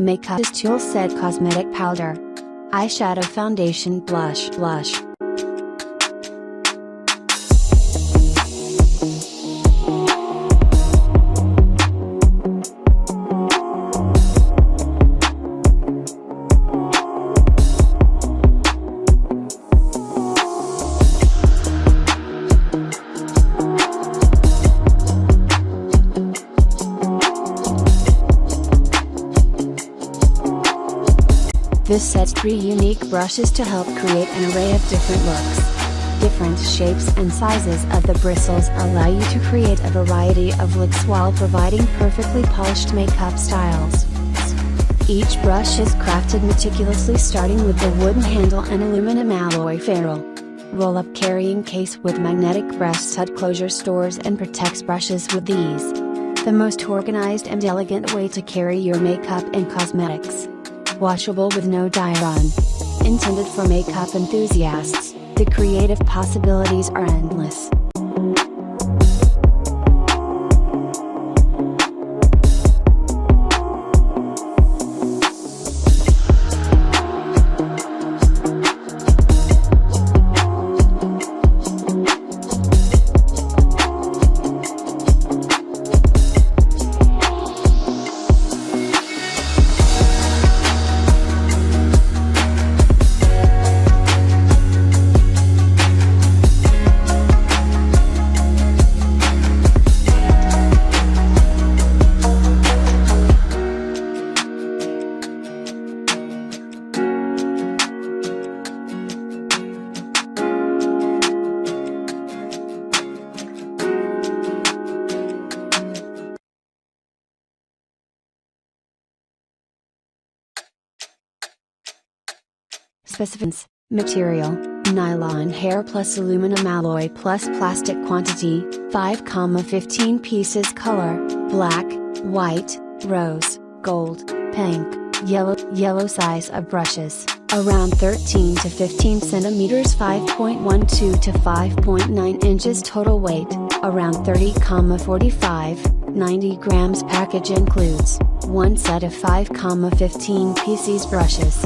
Makeup Tool Set Cosmetic Powder. Eyeshadow Foundation Blush. This sets 3 unique brushes to help create an array of different looks. Different shapes and sizes of the bristles allow you to create a variety of looks while providing perfectly polished makeup styles. Each brush is crafted meticulously, starting with the wooden handle and aluminum alloy ferrule. Roll-up carrying case with magnetic brass stud closure stores and protects brushes with ease. The most organized and elegant way to carry your makeup and cosmetics. Washable with no dye run. Intended for makeup enthusiasts, the creative possibilities are endless. Specifications: material, nylon hair plus aluminum alloy plus plastic quantity, 5,15 pieces. Color, black, white, rose, gold, pink, yellow. Size of brushes, around 13 to 15 centimeters, 5.12 to 5.9 inches. Total weight, around 30,45, 90 grams. Package includes 1 set of 5,15 pieces brushes.